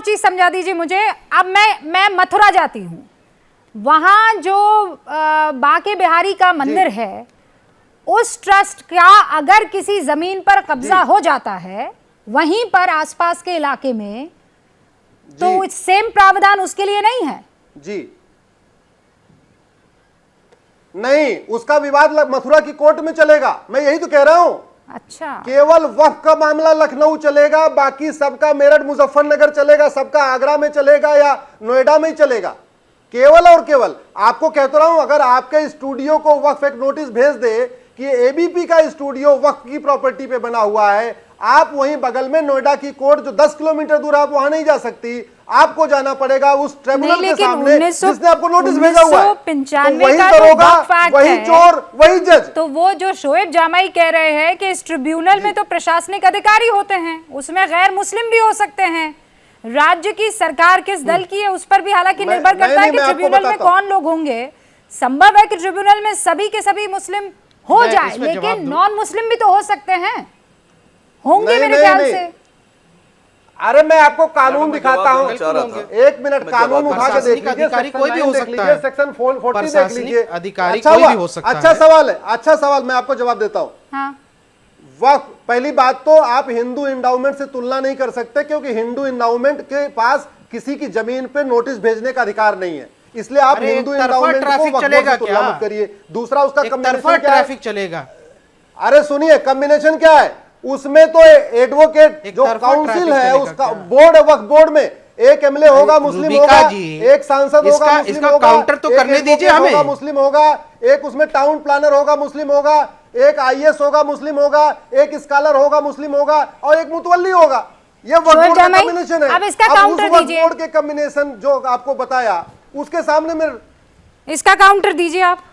चीज समझा दीजिए मुझे। अब मैं मथुरा जाती हूँ, वहां जो बांके बिहारी का मंदिर है, उस ट्रस्ट का अगर किसी जमीन पर कब्जा हो जाता है वहीं पर आसपास के इलाके में, तो सेम प्रावधान उसके लिए नहीं है जी? नहीं, उसका विवाद मथुरा की कोर्ट में चलेगा, मैं यही तो कह रहा हूं। अच्छा, केवल वक्फ का मामला लखनऊ चलेगा, बाकी सबका मेरठ मुजफ्फरनगर चलेगा, सबका आगरा में चलेगा या नोएडा में ही चलेगा। केवल और केवल आपको कहता रहा हूं, अगर आपके स्टूडियो को वक्फ एक नोटिस भेज दे कि एबीपी का स्टूडियो वक्फ की प्रॉपर्टी पे बना हुआ है, आप वहीं बगल में नोएडा की कोर्ट जो 10 किलोमीटर दूर, आप वहां नहीं जा सकती, आपको जाना पड़ेगा उस ट्रिब्यूनल के सामने जिसने आपको नोटिस भेजा हुआ है। तो वही दरोगा, वही चोर, वही जज। तो वो जो शोएब जामाई कह रहे हैं कि इस ट्रिब्यूनल में तो प्रशासनिक अधिकारी होते हैं, उसमें गैर मुस्लिम भी हो सकते हैं, राज्य की सरकार किस दल की है उस पर भी हालांकि निर्भर करता है कि ट्रिब्यूनल में कौन लोग होंगे। संभव है कि ट्रिब्यूनल में सभी के सभी मुस्लिम हो जाए, लेकिन नॉन मुस्लिम भी तो हो सकते हैं, होंगे मेरे ख्याल से। अरे मैं आपको कानून दिखाता हूं, एक मिनट, कानून उठा के देख लीजिए, अधिकारी कोई भी हो सकता है, सेक्शन 440 देख लीजिए, अधिकारी कोई भी हो सकता है। अच्छा सवाल है, अच्छा सवाल, मैं आपको जवाब देता हूं। हाँ। वक्फ, पहली बात तो आप हिंदू इंडाउमेंट से तुलना नहीं कर सकते, क्योंकि हिंदू इंडाउमेंट के पास किसी की जमीन पे नोटिस भेजने का अधिकार नहीं है, इसलिए आप हिंदू इंडाउमेंट को वक्फ से तुलना मत करिए। दूसरा, उसका कॉम्बिनेशन ट्रैफिक चलेगा। अरे सुनिए, कॉम्बिनेशन क्या है उसमें, तो एडवोकेट जो काउंसिल है उसका बोर्ड है, वक्फ बोर्ड में एक एमएलए होगा मुस्लिम होगा, एक सांसद होगा मुस्लिम होगा, काउंटर तो करने दीजिए हमें, मुस्लिम होगा, एक उसमें टाउन प्लानर होगा मुस्लिम होगा, एक आईएएस होगा मुस्लिम होगा, एक स्कॉलर होगा मुस्लिम होगा, और एक मुतवल्ली होगा। ये वक्फ बोर्ड का कॉम्बिनेशन है। अब इसका काउंटर दीजिए, बोर्ड के कॉम्बिनेशन जो आपको बताया उसके सामने में इसका काउंटर दीजिए आप।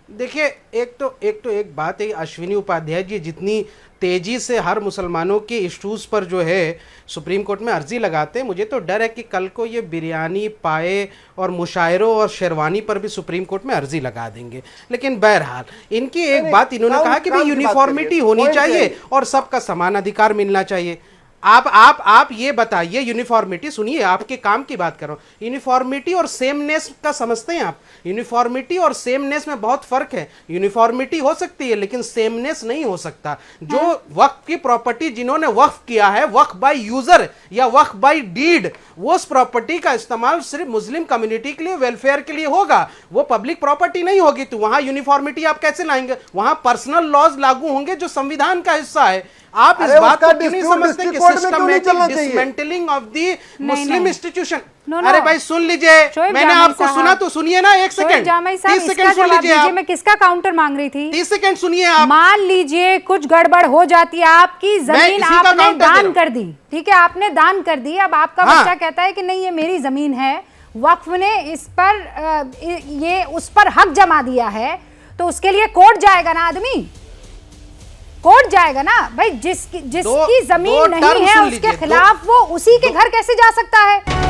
देखिए, एक बात है, अश्विनी उपाध्याय जी जितनी तेजी से हर मुसलमानों के इश्यूज पर जो है सुप्रीम कोर्ट में अर्जी लगाते हैं, मुझे तो डर है कि कल को ये बिरयानी, पाए और मुशायरों और शेरवानी पर भी सुप्रीम कोर्ट में अर्जी लगा देंगे। लेकिन बहरहाल इनकी एक बात इन्होंने कहा कि भाई यूनिफॉर्मिटी होनी चाहिए और सबका समान अधिकार मिलना चाहिए। आप ये बताइए, यूनिफॉर्मिटी, सुनिए आपके काम की बात कर रहा हूं, यूनिफॉर्मिटी और सेमनेस का समझते हैं आप? यूनिफॉर्मिटी और सेमनेस में बहुत फर्क है। यूनिफॉर्मिटी हो सकती है लेकिन सेमनेस नहीं हो सकता। जो वक्फ की प्रॉपर्टी जिन्होंने वक्फ किया है, वक्फ बाय यूजर या वक्फ बाय डीड, वो उस प्रॉपर्टी का इस्तेमाल सिर्फ मुस्लिम कम्युनिटी के लिए, वेलफेयर के लिए होगा, वो पब्लिक प्रॉपर्टी नहीं होगी। तो वहां यूनिफॉर्मिटी आप कैसे लाएंगे? वहां पर्सनल लॉज लागू होंगे जो संविधान का हिस्सा है। आप इस बात को क्यों नहीं समझते कि systematic dismantling of the Muslim institution. अरे भाई सुन लीजिए, मैंने आपको सुना तो सुनिए ना, एक सेकंड, 30 सेकंड सुन लीजिए। मैं किसका काउंटर मांग रही थी? 30 सेकंड सुनिए आप। मान लीजिए कुछ गड़बड़ हो जाती है, आपकी जमीन आपने दान कर दी, ठीक है, आपने दान कर दी, अब आपका बच्चा कहता है कि नहीं ये मेरी जमीन है, वक्फ ने इस पर ये उस पर हक जमा दिया है, तो उसके लिए कोर्ट जाएगा ना आदमी, कोर्ट जाएगा ना भाई। जिसकी जमीन नहीं है उसके खिलाफ वो उसी के घर कैसे जा सकता है?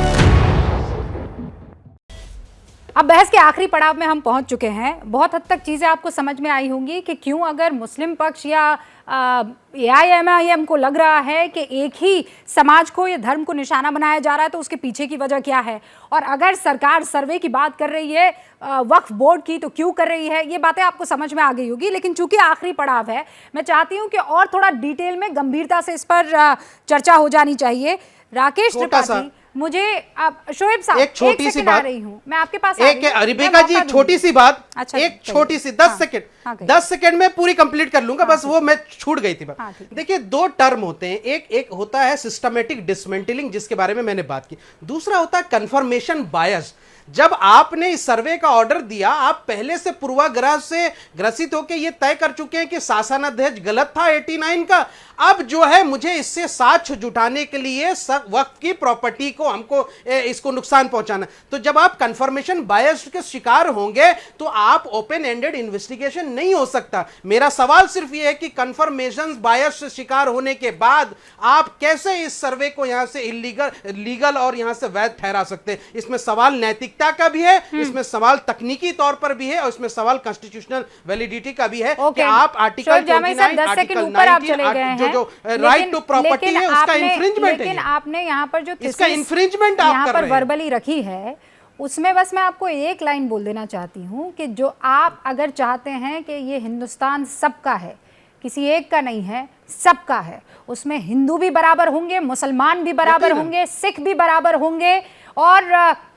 अब बहस के आखिरी पड़ाव में हम पहुंच चुके हैं। बहुत हद तक चीजें आपको समझ में आई होंगी कि क्यों अगर मुस्लिम पक्ष या AIMIM को लग रहा है कि एक ही समाज को, ये धर्म को निशाना बनाया जा रहा है, तो उसके पीछे की वजह क्या है, और अगर सरकार सर्वे की बात कर रही है वक्फ बोर्ड की, तो क्यों कर रही है, ये बातें आपको समझ में आ गई होगी। लेकिन चूंकि आखिरी पड़ाव है, मैं चाहती हूं कि और थोड़ा डिटेल में, गंभीरता से इस पर चर्चा हो जानी चाहिए। राकेश त्रिपाठी, मुझे अब शोएब साहब एक छोटी सी बात, रही हूं मैं आपके पास, एक रिबेका जी छोटी सी बात, अच्छा, एक छोटी सी 10 सेकंड, 10 सेकंड में पूरी कंप्लीट कर लूंगा, बस वो मैं छूट गई थी बात। देखिए, दो टर्म होते हैं, एक होता है सिस्टमेटिक डिसमेंटलिंग जिसके बारे में मैंने बात की, दूसरा होता है कन्फर्मेशन बायस। जब आपने इस सर्वे का ऑर्डर दिया, आप पहले से पूर्वाग्रह से ग्रसित होकर ये तय कर चुके हैं कि शासनाध्यक्ष गलत था 89 का। अब जो है मुझे इससे साक्ष्य जुटाने के लिए वक्फ की प्रॉपर्टी को हमको इसको नुकसान पहुंचाना। तो जब आप कंफर्मेशन बायस के शिकार होंगे तो आप ओपन एंडेड इन्वेस्टिगेशन नहीं हो सकता। मेरा सवाल सिर्फ यह है कि कंफर्मेशन बायस से शिकार होने के बाद आप कैसे इस सर्वे को यहां से लीगल और यहां से वैध ठहरा सकते हैं। इसमें सवाल नैतिकता का भी है, इसमें सवाल तकनीकी तौर पर भी है और इसमें सवाल कॉन्स्टिट्यूशनल वैलिडिटी का भी है कि आप आर्टिकल 29 आर्टिकल 19 जो राइट टू प्रॉपर्टी है उसका इंफ्रिंजमेंट है। लेकिन आपने यहाँ पर जो इसका इंफ्रिंजमेंट आप यहाँ कर पर रहे हैं। वर्बली रखी है उसमें बस मैं आपको एक लाइन बोल देना चाहती हूँ कि जो आप अगर चाहते हैं कि ये हिंदुस्तान सबका है, किसी एक का नहीं है, सबका है, उसमें हिंदू भी बराबर होंगे, मुसलमान भी बराबर होंगे, सिख भी बराबर होंगे और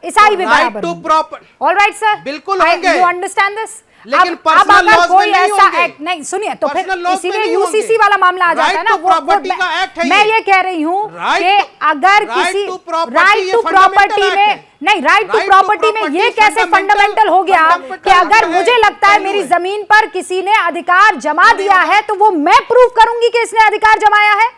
ईसाई भी बराबर होंगे। ऑल राइट सर, बिल्कुल होंगे। You understand this? लेकिन अब पर्सनल अगर लॉज कोई में नहीं ऐसा होंगे। एक्ट नहीं, सुनिए तो फिर पर्सनल लॉज में इसीलिए नहीं यूसीसी होंगे। वाला मामला आ जाता है ना। राइट टू प्रॉपर्टी का एक्ट है मैं ये। ये कह रही हूँ राइट कि टू- अगर राइट किसी टू प्रॉपर्टी राइट ये टू फंडामेंटल प्रॉपर्टी एक्ट में है। नहीं, right to right to property में प्रॉपर्टी ये कैसे फंडामेंटल हो गया कि अगर है, मुझे लगता है पहलू मेरी है। जमीन पर किसी ने अधिकार जमा दिया है तो वो मैं प्रूव करूंगी कि इसने अधिकार जमाया है।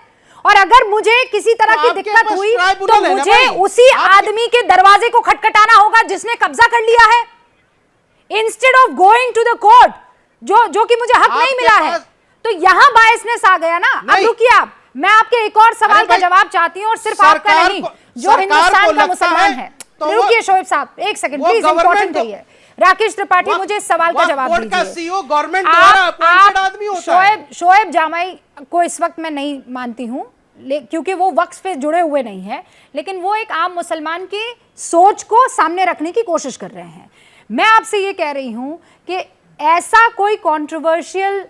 और अगर मुझे किसी तरह तो की आपके दिक्कत पास हुई तो ट्राइब्यूनल है ना मुझे भाई। उसी आदमी के दरवाजे को खटखटाना होगा जिसने कब्जा कर लिया है, instead of going to the court जो कि मुझे हक नहीं आपके मिला है। पास- तो यहां बायसनेस आ गया ना। अब नहीं। रुकिए आप, मैं आपके एक और सवाल का भाई, जवाब चाहती हूं और सिर्फ आपका सरकार नहीं, को- जो सरकार हिंदुस्तान को का लगता मुसलमान है है। तो वो- रुकिए शोएब साहब, एक सेकंड वो प्लीज, गवर्नमेंट इंपॉर्टेंट है ये। राकेश त्रिपाठी, मुझे इस सवाल का जवाब बोर्ड का दीजिए। सीईओ गवर्नमेंट द्वारा अपॉइंटेड आदमी होता है। शोएब जामाई को इस वक्त मैं नहीं मानती हूं क्योंकि वो वक्फ पे जुड़े हुए नहीं है, लेकिन वो एक आम मुसलमान की सोच को सामने रखने की कोशिश कर रहे हैं। मैं आपसे ये कह रही हूं कि ऐसा कोई कंट्रोवर्शियल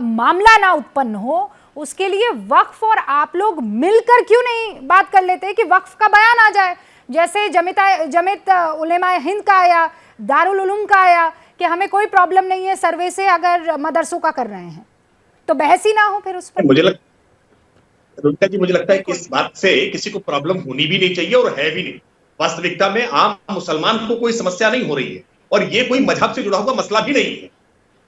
मामला ना उत्पन्न हो, उसके लिए वक्फ और आप लोग मिलकर क्यों नहीं बात कर लेते कि वक्फ का बयान आ जाए, जैसे जमियत उलेमा हिंद का आया, दारुल उलूम का आया कि हमें कोई प्रॉब्लम नहीं है सर्वे से अगर मदरसों का कर रहे हैं, तो बहस ही ना हो फिर उस पर। रुचिका जी, मुझे लगता है कि इस बात से किसी को प्रॉब्लम होनी भी नहीं चाहिए और है भी नहीं। वास्तविकता में आम मुसलमान को कोई समस्या नहीं हो रही है और ये कोई मजहब से जुड़ा हुआ मसला भी नहीं है।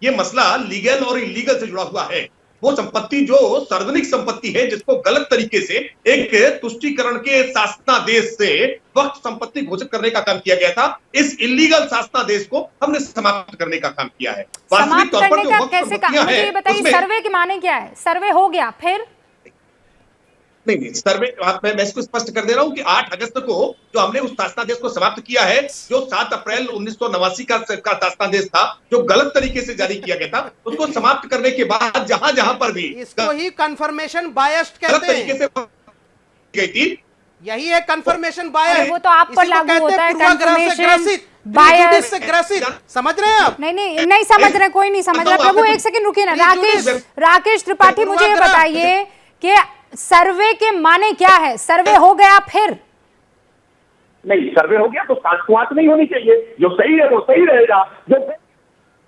ये मसला लीगल और इलीगल से जुड़ा हुआ है। वो संपत्ति जो सार्वजनिक संपत्ति है जिसको गलत तरीके से एक तुष्टीकरण के शासनादेश से वक्फ संपत्ति घोषित करने का काम किया गया था, इस इलीगल शासनादेश को हमने समाप्त करने का काम किया है। समाप्त करने का कैसे काम? मुझे ये है बताइए, सर्वे के माने क्या है? सर्वे हो गया फिर नहीं, सर्वे मैं इसको स्पष्ट कर दे रहा हूं कि 8 अगस्त को जो हमने उस शासनादेश को समाप्त किया है, जो 7 अप्रैल 1989 का शासनादेश था, जो गलत तरीके से जारी किया गया था, उसको समाप्त करने के बाद जहां जहां पर भी इसको ही कंफर्मेशन बायस्ड गलत कहते तरीके हैं। से गई थी, यही है कंफर्मेशन बायस। अरे वो तो आप पर लागू होता है confirmation bias। से ग्रसित, समझ रहे हैं आप? नहीं समझ रहे, कोई नहीं समझ रहा। प्रभु एक सेकंड रुकिए ना। राकेश त्रिपाठी, मुझे ये बताइए कि सर्वे के माने क्या है? सर्वे हो गया फिर नहीं, सर्वे हो गया तो सांस नहीं होनी चाहिए, जो सही है वो सही रहेगा, जो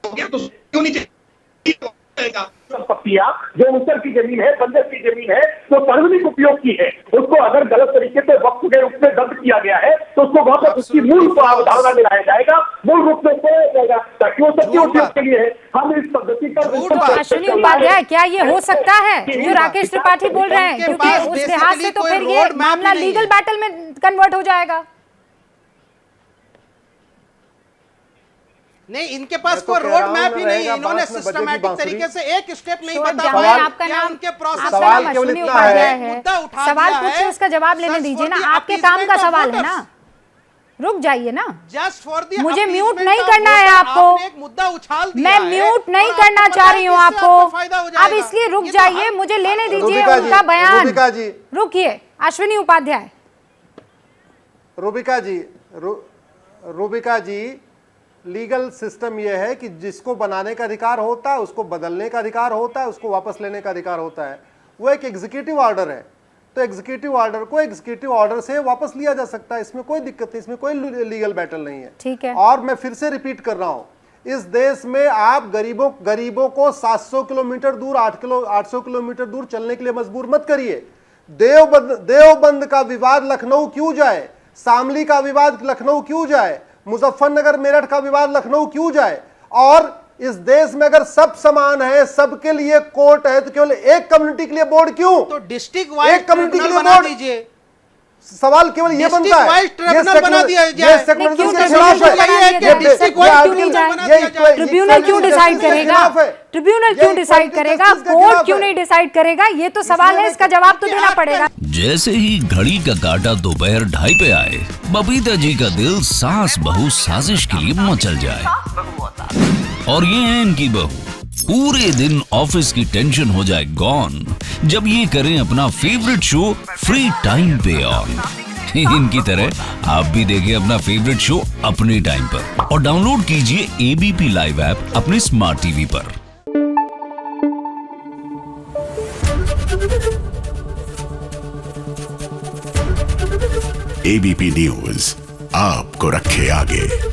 हो गया तो क्यों नहीं रहेगा? संपत्तियां जो मुसर की जमीन है, बंजर की जमीन है, तो सार्वजनिक उपयोग की है, उसको अगर गलत तरीके से वक्फ के रूप में दर्ज किया गया है तो उसको वापस उसकी मूल अवधारणा में लाया जाएगा, मूल रूप में खोया जाएगा ताकि वो सत्य उपयोग के लिए है। हम इस पद्धति का अश्विनी उपाध्याय, क्या ये हो सकता है जो राकेश त्रिपाठी बोल रहे हैं? क्योंकि उस लिहाज से तो फिर ये मामला लीगल बैटल में कन्वर्ट हो जाएगा। नहीं, इनके पास कोई रोड मैप ही नहीं है। इन्होंने सिस्टमैटिक तरीके से एक स्टेप नहीं बताया। आपका नाम उनके प्रोसेस सवाल केवल इतना है, मुद्दा उठा सवाल दिया पूछे, है। उसका जवाब लेने दीजिए ना। आपके काम का सवाल है ना, रुक जाइए ना। जस्ट फॉर द मुझे म्यूट नहीं करना है आपको। एक मुद्दा उछाल दिया मैं है म्यूट नहीं और करना आपको चाह पता रही है हूँ कि इससे आपको। फायदा हो अब जाएगा। इसलिए रुक ये तो जाइए, मुझे लेने दीजिए रुबिका जी, उनका बयान। रुबिका जी, रुकिए अश्विनी उपाध्याय। रुबिका जी, लीगल सिस्टम यह है कि जिसको बनाने का अधिकार होता है, उसको बदलने का अधिकार होता है, उसको वापस लेने का अधिकार होता है। वो एक एग्जीक्यूटिव ऑर्डर है, तो एग्जीक्यूटिव ऑर्डर को एग्जीक्यूटिव ऑर्डर से वापस लिया जा सकता है। इसमें कोई दिक्कत नहीं, इसमें कोई लीगल बैटल नहीं है। ठीक है। और मैं फिर से रिपीट कर रहा हूं, इस देश में आप गरीबों को 700 किलोमीटर दूर 800 किलोमीटर दूर चलने के लिए मजबूर मत करिए। देवबंद का विवाद लखनऊ क्यों जाए, शामली का विवाद लखनऊ क्यों जाए, मुजफ्फरनगर मेरठ का विवाद लखनऊ क्यों जाए? और इस देश में अगर सब समान है, सबके लिए कोर्ट है, तो केवल एक कम्युनिटी के लिए बोर्ड क्यों? तो डिस्ट्रिक्ट वाइज एक कम्युनिटी के लिए बना बोर्ड दीजिए। सवाल केवल ये बनता है, वाइज ट्रिब्यूनल बना दिया जाए। ये सेकुलरिज्म के खिलाफ है। ट्रिब्यूनल क्यों डिसाइड करेगा? ट्रिब्यूनल क्यों डिसाइड करेगा? कोर्ट क्यों नहीं डिसाइड करेगा? ये तो सवाल है, इसका जवाब तो देना पड़ेगा। जैसे ही घड़ी का काटा दोपहर 2:30 पे आए, बबीता जी का दिल सास बहू साजिश के लिए मचल जाए। और ये है इनकी बहू, पूरे दिन ऑफिस की टेंशन हो जाए गॉन जब ये करें अपना फेवरेट शो फ्री टाइम पे ऑन। इनकी तरह आप भी देखें अपना फेवरेट शो अपने टाइम पर और डाउनलोड कीजिए एबीपी लाइव ऐप अपने स्मार्ट टीवी पर। एबीपी न्यूज आपको रखे आगे।